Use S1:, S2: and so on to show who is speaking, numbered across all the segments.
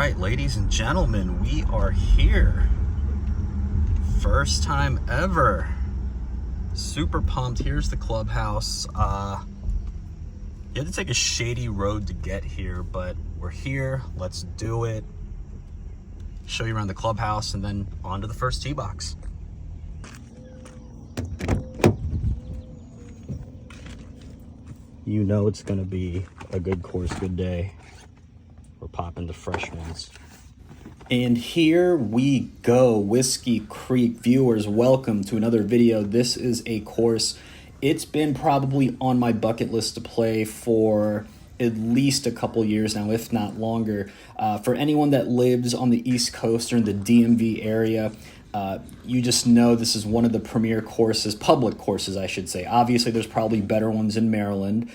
S1: right, ladies and gentlemen, we are here. First time ever. Super pumped. Here's the clubhouse. You had to take a shady road to get here, but we're here. Let's do it. Show you around the clubhouse and then on to the first tee box. You know it's going to be a good course, good day. We're popping the fresh ones. And here we go, Whiskey Creek viewers, welcome to another video. This is a course, it's been probably on my bucket list to play for at least a couple years now, if not longer. For anyone that lives on the East Coast or in the DMV area, you just know this is one of the premier courses, public courses, I should say. Obviously, there's probably better ones in Maryland,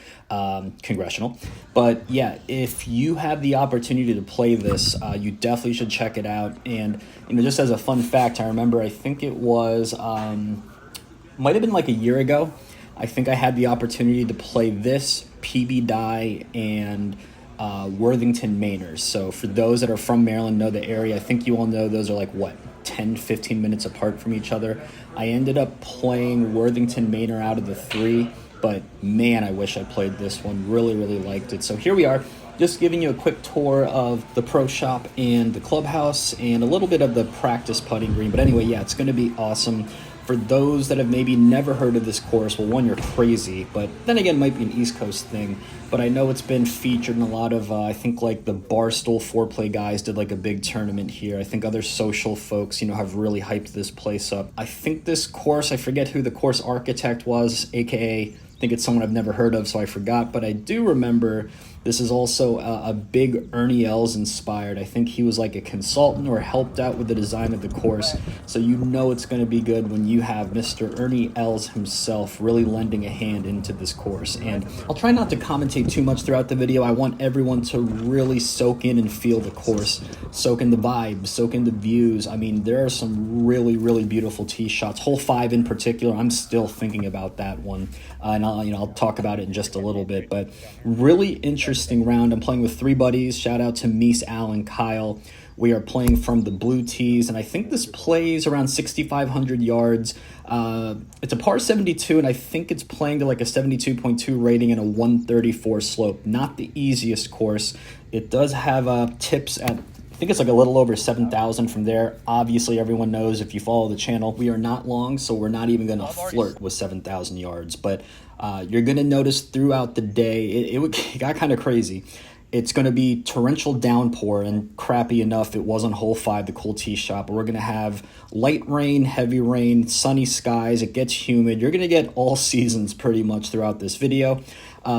S1: congressional. But yeah, if you have the opportunity to play this, you definitely should check it out. And just as a fun fact, I remember, I think it was, might have been like a year ago. I think I had the opportunity to play this, PB Dye, and Worthington Manors. So for those that are from Maryland, know the area, I think you all know those are like, what, 10, 15 minutes apart from each other. I ended up playing Worthington Manor out of the three, but man, I wish I played this one. Really, really liked it. So here we are, just giving you a quick tour of the pro shop and the clubhouse and a little bit of the practice putting green. But anyway, yeah, it's going to be awesome. For those that have maybe never heard of this course, well, one, you're crazy, but then again, it might be an East Coast thing. But I know it's been featured in a lot of, I think like the Barstool Foreplay guys did like a big tournament here. I think other social folks, have really hyped this place up. I think this course, I forget who the course architect was, aka, I think it's someone I've never heard of, so I forgot. But I do remember this is also a big Ernie Els inspired. I think he was like a consultant or helped out with the design of the course. So it's going to be good when you have Mr. Ernie Els himself really lending a hand into this course. And I'll try not to commentate too much throughout the video. I want everyone to really soak in and feel the course, soak in the vibes, soak in the views. I mean, there are some really, really beautiful tee shots. Hole 5 in particular, I'm still thinking about that one. And I'll talk about it in just a little bit. But really interesting round. I'm playing with 3 buddies. Shout out to Mies, Al, and Kyle. We are playing from the blue tees, and I think this plays around 6,500 yards. It's a par 72, and I think it's playing to like a 72.2 rating and a 134 slope. Not the easiest course. It does have tips at, I think it's like a little over 7,000 from there. Obviously, everyone knows if you follow the channel, we are not long, so we're not even going to flirt with 7,000 yards. But you're going to notice throughout the day, it got kind of crazy. It's going to be torrential downpour, and crappy enough, it was on hole 5, the cool tee shot. But we're going to have light rain, heavy rain, sunny skies. It gets humid. You're going to get all seasons pretty much throughout this video.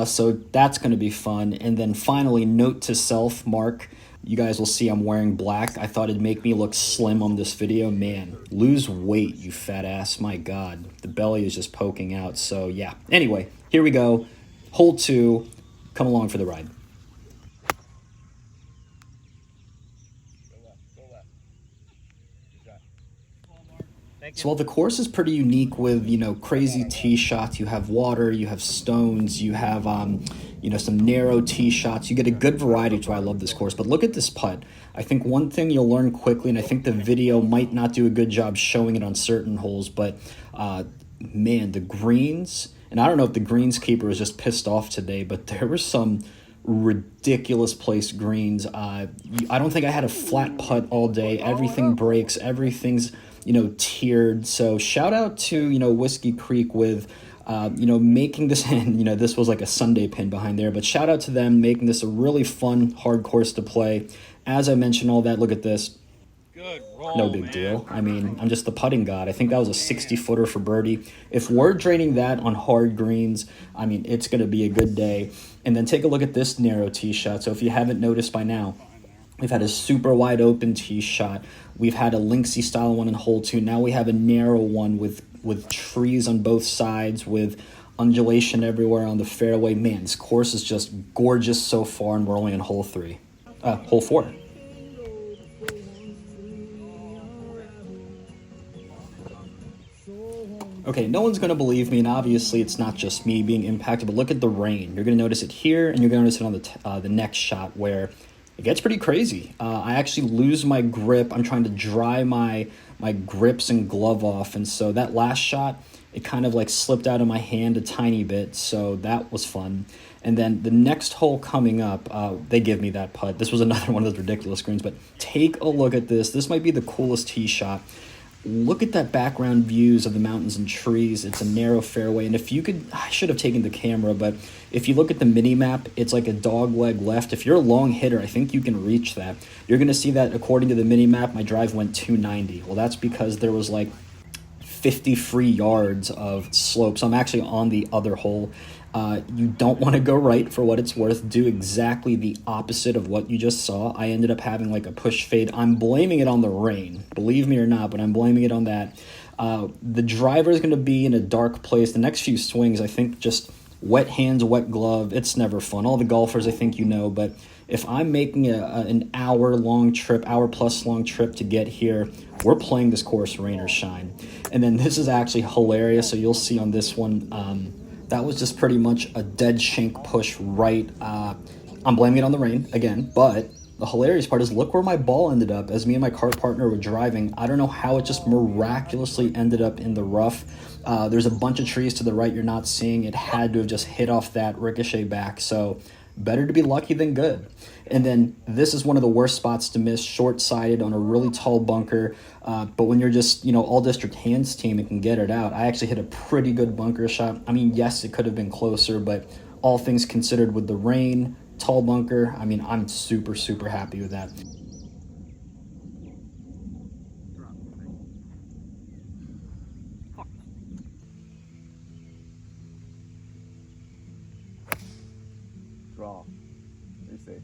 S1: So that's going to be fun. And then finally, note to self, Mark. You guys will see I'm wearing black. I thought it'd make me look slim on this video. Man, lose weight, you fat ass. My God, the belly is just poking out. So yeah, anyway, here we go. Hole 2, come along for the ride. So while the course is pretty unique with, crazy tee shots, you have water, you have stones, you have, some narrow tee shots. You get a good variety, which is why I love this course. But look at this putt. I think one thing you'll learn quickly, and I think the video might not do a good job showing it on certain holes, but, man, the greens, and I don't know if the greenskeeper was just pissed off today, but there were some ridiculous placed greens. I don't think I had a flat putt all day. Everything breaks. Everything's tiered. So shout out to, Whiskey Creek with, making this, and, this was like a Sunday pin behind there, but shout out to them making this a really fun, hard course to play. As I mentioned all that, look at this.
S2: Good roll,
S1: no big deal. I mean, I'm just the putting god. I think that was a 60-footer for birdie. If we're draining that on hard greens, I mean, it's going to be a good day. And then take a look at this narrow tee shot. So if you haven't noticed by now, we've had a super wide open tee shot. We've had a linksy style one in hole 2. Now we have a narrow one with trees on both sides, with undulation everywhere on the fairway. Man, this course is just gorgeous so far, and we're only on hole 4. Okay, no one's going to believe me, and obviously it's not just me being impacted, but look at the rain. You're going to notice it here, and you're going to notice it on the next shot where it gets pretty crazy. I actually lose my grip. I'm trying to dry my grips and glove off, and so that last shot, it kind of like slipped out of my hand a tiny bit, so that was fun. And then the next hole coming up, they give me that putt. This was another one of those ridiculous greens, but take a look at this. This might be the coolest tee shot. Look at that background views of the mountains and trees. It's a narrow fairway, and if you could, I should have taken the camera, but if you look at the mini map, it's like a dog leg left. If you're a long hitter, I think you can reach that. You're going to see that according to the mini map, my drive went 290. Well, that's because there was like 50 free yards of slope. So I'm actually on the other hole. You don't want to go right for what it's worth. Do exactly the opposite of what you just saw. I ended up having like a push fade. I'm blaming it on the rain, believe me or not, but I'm blaming it on that. The driver is going to be in a dark place. The next few swings, I think just wet hands, wet glove. It's never fun. All the golfers, I think you know, but if I'm making an hour-long trip, hour-plus-long trip to get here, we're playing this course rain or shine. And then this is actually hilarious. So you'll see on this one, that was just pretty much a dead shank push right. I'm blaming it on the rain again, but the hilarious part is look where my ball ended up as me and my cart partner were driving. I don't know how it just miraculously ended up in the rough. There's a bunch of trees to the right you're not seeing. It had to have just hit off that ricochet back. So better to be lucky than good. And then this is one of the worst spots to miss, short-sided on a really tall bunker. But when you're just, all district hands team and can get it out, I actually hit a pretty good bunker shot. I mean, yes, it could have been closer, but all things considered with the rain, tall bunker, I mean, I'm super, super happy with that.
S2: Draw. Reset.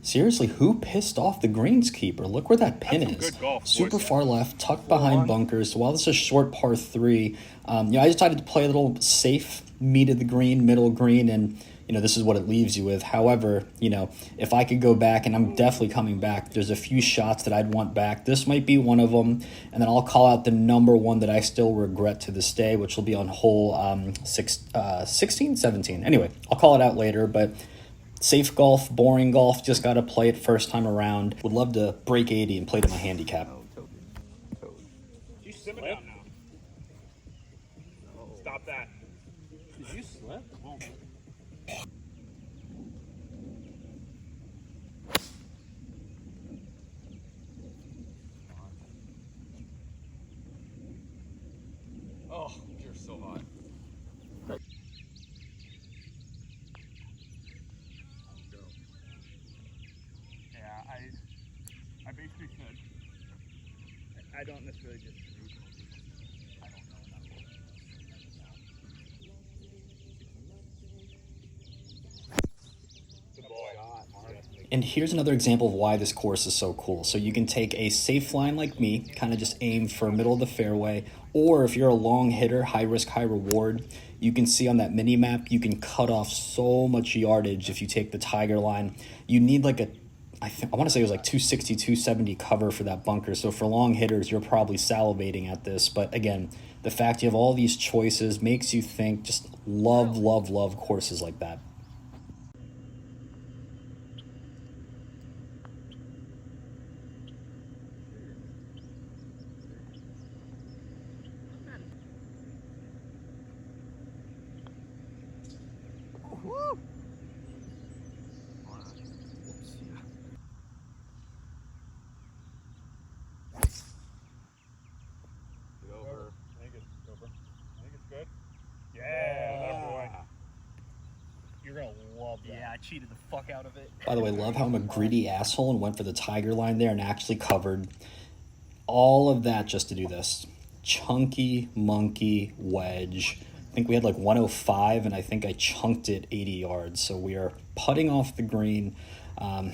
S1: Seriously, who pissed off the greenskeeper? Look where that pin is. Super far left, tucked behind bunkers. So while this is a short par 3, I decided to play a little safe meat of the green, middle green, and this is what it leaves you with. However, if I could go back, and I'm definitely coming back, there's a few shots that I'd want back. This might be one of them, and then I'll call out the number one that I still regret to this day, which will be on hole 16, 17. Anyway, I'll call it out later, but safe golf, boring golf, just got to play it first time around. Would love to break 80 and play to my handicap.
S3: You simmer down now. Stop that. Did you slip? Oh, you're so hot. Yeah, I basically said I don't necessarily just I don't know enough. Good boy.
S1: And here's another example of why this course is so cool. So you can take a safe line like me, kind of just aim for middle of the fairway, or if you're a long hitter, high risk, high reward, you can see on that mini map, you can cut off so much yardage if you take the tiger line. You need like I want to say it was like 260, 270 cover for that bunker. So for long hitters, you're probably salivating at this. But again, the fact you have all these choices makes you think, just love, love, love courses like that.
S2: Woo!
S3: Over. I think it's over. I think it's good. Yeah, that boy. You're gonna love that.
S2: Yeah, I cheated the fuck out of it.
S1: By the way, love how I'm a greedy asshole and went for the tiger line there and actually covered all of that just to do this. Chunky monkey wedge. I think we had like 105, and I think I chunked it 80 yards. So we are putting off the green. Man,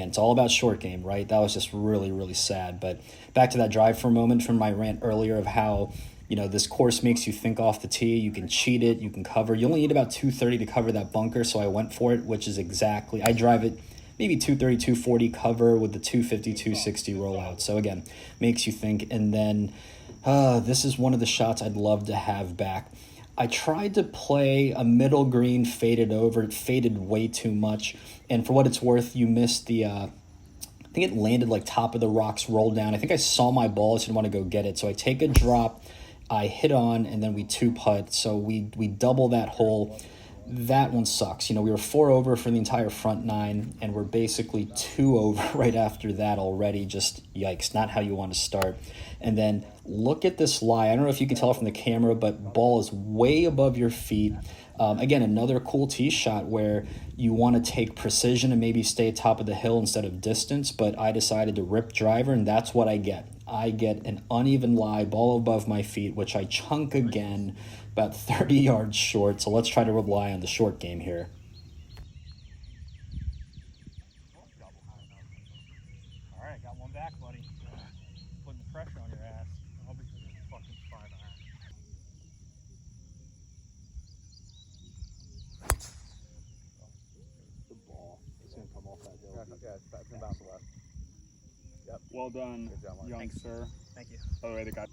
S1: it's all about short game, right? That was just really, really sad. But back to that drive for a moment from my rant earlier of how, this course makes you think off the tee. You can cheat it, you can cover. You only need about 230 to cover that bunker, so I went for it, which is exactly, I drive it maybe 230, 240 cover with the 250, 260 rollout. So again, makes you think. And then this is one of the shots I'd love to have back. I tried to play a middle green, faded over. It faded way too much. And for what it's worth, you missed the, I think it landed like top of the rocks, rolled down. I think I saw my ball, I didn't want to go get it. So I take a drop, I hit on, and then we two putt. So we double that hole. That one sucks. You know, we were 4 over for the entire front 9, and we're basically 2 over right after that already. Just yikes, not how you want to start. And then look at this lie. I don't know if you can tell from the camera, but ball is way above your feet. Again, another cool tee shot where you want to take precision and maybe stay top of the hill instead of distance, but I decided to rip driver, and that's what I get. I get an uneven lie, ball above my feet, which I chunk again, about 30 yards short. So let's try to rely on the short game here.
S3: All right, got one back, buddy. Putting the pressure on your ass. I'll be fucking 5 iron.
S2: The ball is going to come off that hill. Yeah, it's going to bounce left. Yep.
S3: Well done,
S2: Good job, Mike.
S3: young
S2: Thanks.
S3: sir.
S2: Thank you.
S3: By the way, the guy.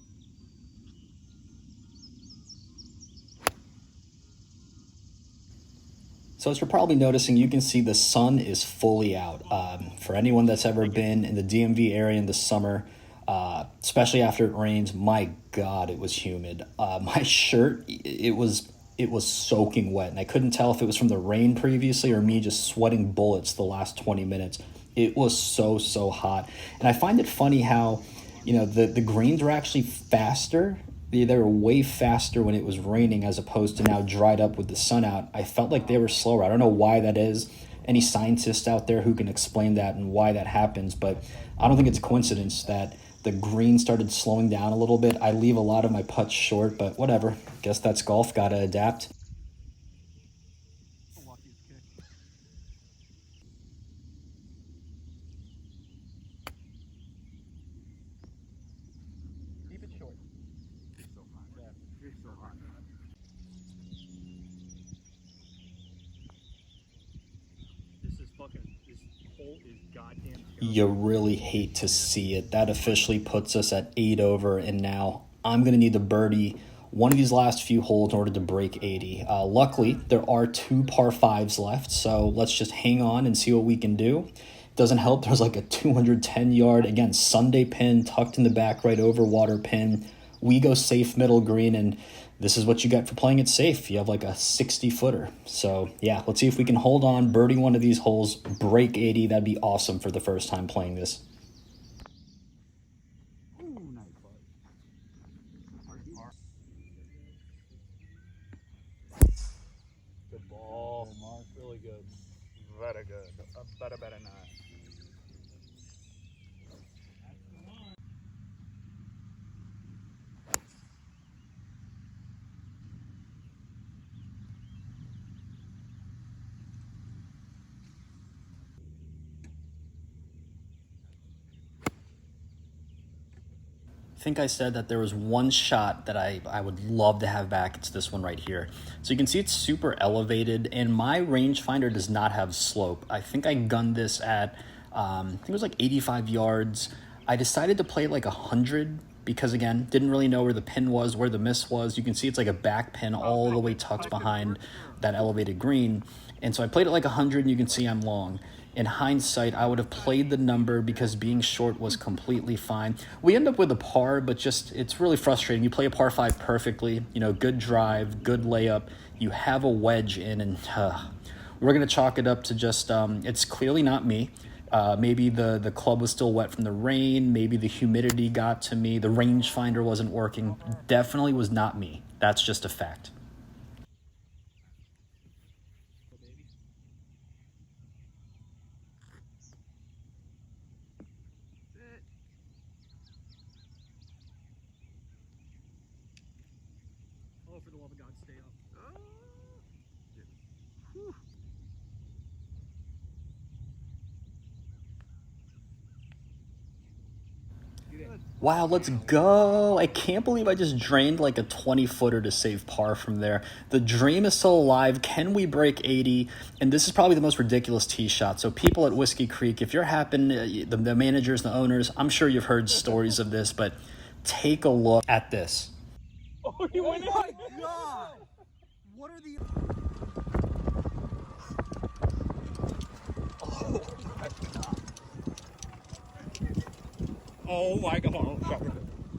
S1: So as you're probably noticing, you can see the sun is fully out. For anyone that's ever been in the DMV area in the summer, especially after it rains, my God, it was humid. My shirt, it was soaking wet, and I couldn't tell if it was from the rain previously or me just sweating bullets the last 20 minutes. It was so hot. And I find it funny how, you know, the greens are actually faster. They were way faster when it was raining as opposed to now dried up with the sun out. I felt like they were slower. I don't know why that is. Any scientists out there who can explain that and why that happens, but I don't think it's a coincidence that the green started slowing down a little bit. I leave a lot of my putts short, but whatever. Guess that's golf. Gotta adapt.
S2: Keep it short. It's so hot. Yeah, it's so hot.
S3: This hole is goddamn terrible.
S1: You really hate to see it. That officially puts us at 8 over, and now I'm going to need to birdie one of these last few holes in order to break 80. Luckily, there are 2 par 5s left, so let's just hang on and see what we can do. Doesn't help, there's like a 210-yard, again, Sunday pin tucked in the back right over water pin. We go safe middle green, and this is what you get for playing it safe. You have like a 60-footer. So, yeah, let's see if we can hold on, birdie one of these holes, break 80. That'd be awesome for the first time playing this.
S2: Ooh, nice putt. Good ball. Good, Mark. Really good.
S3: Very good. Better not.
S1: I think I said that there was one shot that I would love to have back. It's this one right here. So you can see it's super elevated, and my rangefinder does not have slope. I think I gunned this at, I think it was like 85 yards. I decided to play it like 100 because, again, didn't really know where the pin was, where the miss was. You can see it's like a back pin all the way tucked behind that elevated green. And so I played it like 100, and you can see I'm long. In hindsight, I would have played the number because being short was completely fine. We end up with a par, but just it's really frustrating. You play a par 5 perfectly, you know, good drive, good layup. You have a wedge in, and we're going to chalk it up to just it's clearly not me. Maybe the club was still wet from the rain. Maybe the humidity got to me. The rangefinder wasn't working. Definitely was not me. That's just a fact.
S3: Oh, for the love of God, stay up.
S1: Wow, let's go. I can't believe I just drained like a 20-footer to save par from there. The dream is still alive. Can we break 80? And this is probably the most ridiculous tee shot. So people at Whiskey Creek, if you're the managers, the owners, I'm sure you've heard stories of this, but take a look at this.
S3: Oh, you went in.
S2: my God!
S1: What are the...
S3: Oh my God.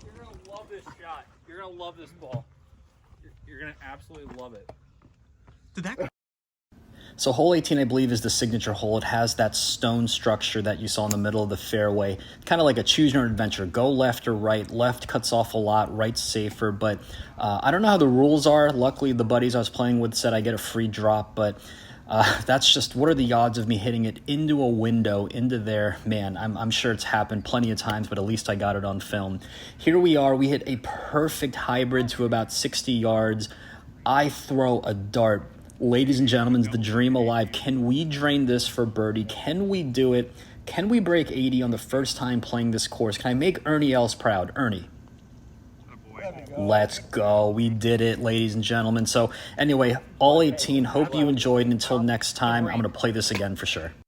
S3: You're gonna love this shot. You're gonna love this ball. You're gonna absolutely love it.
S1: Did that... So hole 18, I believe, is the signature hole. It has that stone structure that you saw in the middle of the fairway, kind of like a choose your own adventure. Go left or right. Left cuts off a lot, right's safer, but I don't know how the rules are. Luckily, the buddies I was playing with said I get a free drop, but that's just, what are the odds of me hitting it into a window, into there? Man, I'm sure it's happened plenty of times, but at least I got it on film. Here we are. We hit a perfect hybrid to about 60 yards. I throw a dart. Ladies and gentlemen, the dream alive. Can we drain this for birdie? Can we do it? Can we break 80 on the first time playing this course? Can I make Ernie Els proud? Ernie. Let's go. We did it, ladies and gentlemen. So anyway, all 18. Hope you enjoyed. And until next time, I'm going to play this again for sure.